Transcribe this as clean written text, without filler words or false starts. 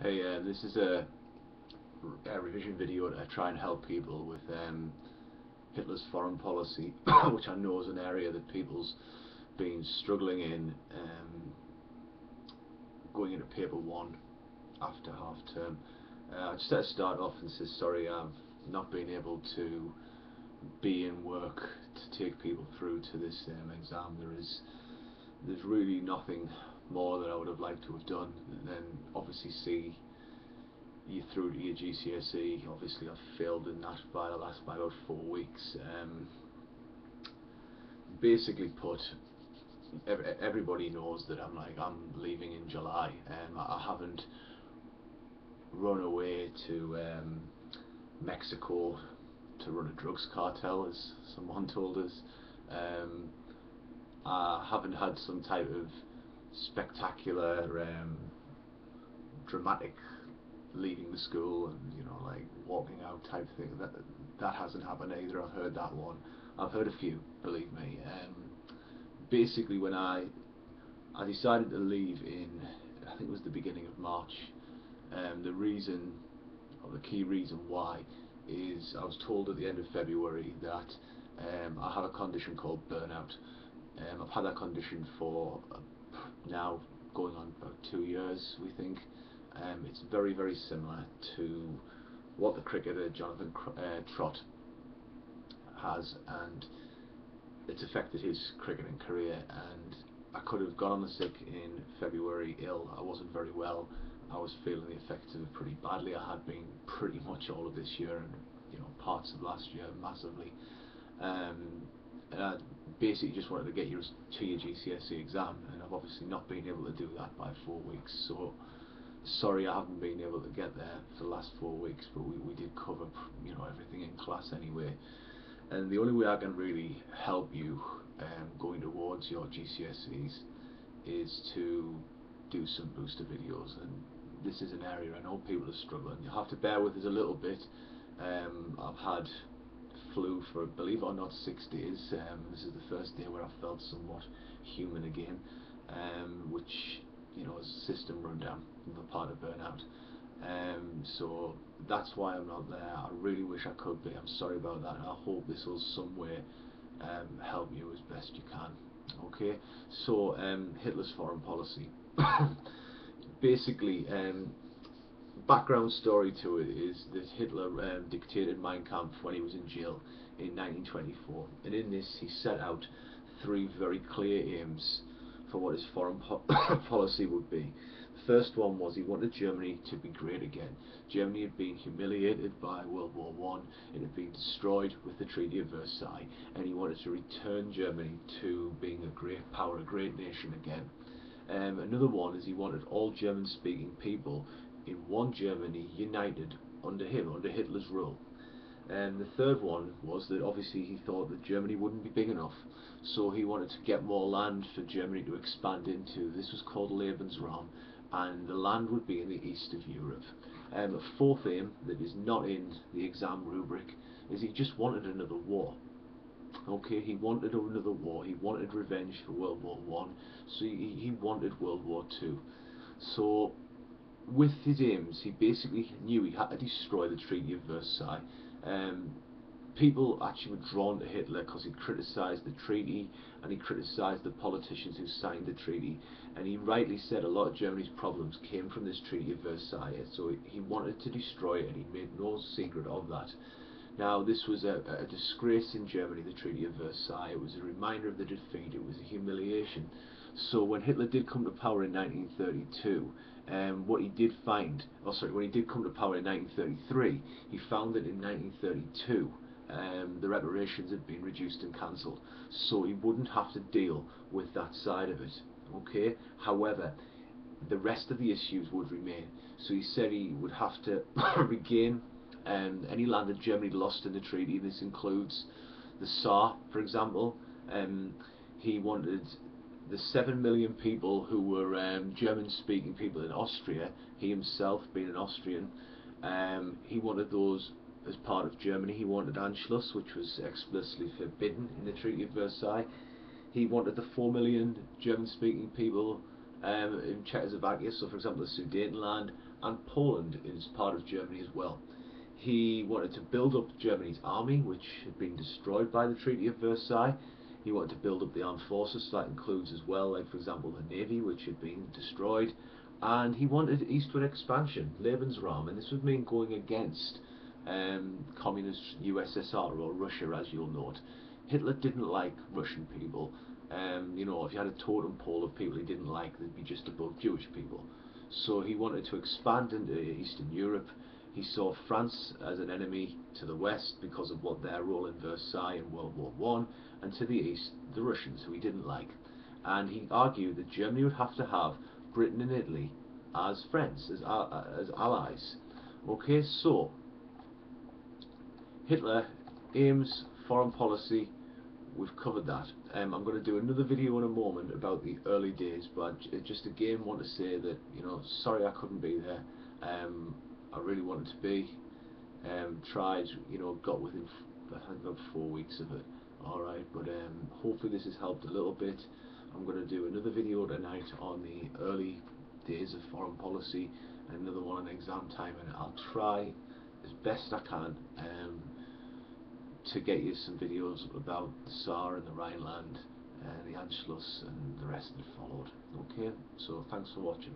Hey, this is a revision video to try and help people with Hitler's foreign policy, which I know is an area that people's been struggling in going into paper one after half term. I just had to start off and say sorry I've not been able to be in work to take people through to this exam. There's really nothing more that I would have liked to have done than obviously see you through to your GCSE. Obviously I've failed in that by about 4 weeks. Basically put, everybody knows that I'm leaving in July. I haven't run away to Mexico to run a drugs cartel, as someone told us. I haven't had some type of spectacular, dramatic leaving the school and like walking out type thing. That hasn't happened either. I've heard that one. I've heard a few, believe me. Basically, when I decided to leave in, I think it was the beginning of March. The reason, or the key reason why, is I was told at the end of February that I have a condition called burnout. I've had that condition for now going on about 2 years, we think. It's very, very similar to what the cricketer Jonathan Trott has, and it's affected his cricketing career. And I could have gone on the sick in February ill. I wasn't very well. I was feeling the effects of it pretty badly. I had been pretty much all of this year and parts of last year massively. And I basically just wanted to get you to your GCSE exam, and I've obviously not been able to do that by 4 weeks. So sorry I haven't been able to get there for the last 4 weeks, but we did cover everything in class anyway. And the only way I can really help you going towards your GCSEs is to do some booster videos. And this is an area I know people are struggling. You have to bear with us a little bit. I've had flu for, believe it or not, 6 days. This is the first day where I felt somewhat human again, which is a system rundown, the part of burnout. So that's why I'm not there. I really wish I could be. I'm sorry about that, and I hope this will some way help you as best you can. Okay, so Hitler's foreign policy. Basically, background story to it is that Hitler dictated Mein Kampf when he was in jail in 1924, and in this he set out three very clear aims for what his foreign policy would be. The first one was he wanted Germany to be great again. Germany had been humiliated by World War I, it had been destroyed with the Treaty of Versailles, and he wanted to return Germany to being a great power, a great nation again. Another one is he wanted all German-speaking people in one Germany united under him, under Hitler's rule. And the third one was that obviously he thought that Germany wouldn't be big enough, so he wanted to get more land for Germany to expand into. This was called Lebensraum, and the land would be in the east of Europe. A fourth aim that is not in the exam rubric is he just wanted another war. Okay, he wanted another war. He wanted revenge for World War One, so he wanted World War Two. So with his aims, he basically knew he had to destroy the Treaty of Versailles. People actually were drawn to Hitler because he criticised the treaty and he criticised the politicians who signed the treaty, and he rightly said a lot of Germany's problems came from this Treaty of Versailles, so he wanted to destroy it, and he made no secret of that. Now, this was a disgrace in Germany, the Treaty of Versailles. It was a reminder of the defeat. It was a humiliation. So when Hitler did come to power in 1932, what he did find, when he did come to power in 1933, he found that in 1932 the reparations had been reduced and cancelled, so he wouldn't have to deal with that side of it. Okay. However, the rest of the issues would remain. So he said he would have to regain any land that Germany lost in the treaty. This includes the Saar, for example. He wanted the 7 million people who were German-speaking people in Austria, he himself being an Austrian, he wanted those as part of Germany. He wanted Anschluss, which was explicitly forbidden in the Treaty of Versailles. He wanted the 4 million German-speaking people in Czechoslovakia, so for example the Sudetenland, and Poland is part of Germany as well. He wanted to build up Germany's army, which had been destroyed by the Treaty of Versailles. He wanted to build up the armed forces, so that includes as well, like for example the navy, which had been destroyed. And he wanted eastward expansion, Lebensraum, and this would mean going against communist USSR, or Russia as you'll note. Hitler didn't like Russian people. You know, if you had a totem pole of people he didn't like, they'd be just above Jewish people. So he wanted to expand into Eastern Europe. He saw France as an enemy to the west because of what their role in Versailles in World War One, and to the east, the Russians, who he didn't like. And he argued that Germany would have to have Britain and Italy as friends, as allies. Okay, so Hitler aims foreign policy. We've covered that. I'm going to do another video in a moment about the early days, but just again want to say that, you know, sorry I couldn't be there. I really wanted to be. Tried, you know, got within I think about 4 weeks of it. Alright, but hopefully this has helped a little bit. I'm going to do another video tonight on the early days of foreign policy, and another one on exam time, and I'll try as best I can to get you some videos about the Saar and the Rhineland, the Anschluss and the rest that followed. Okay, so thanks for watching.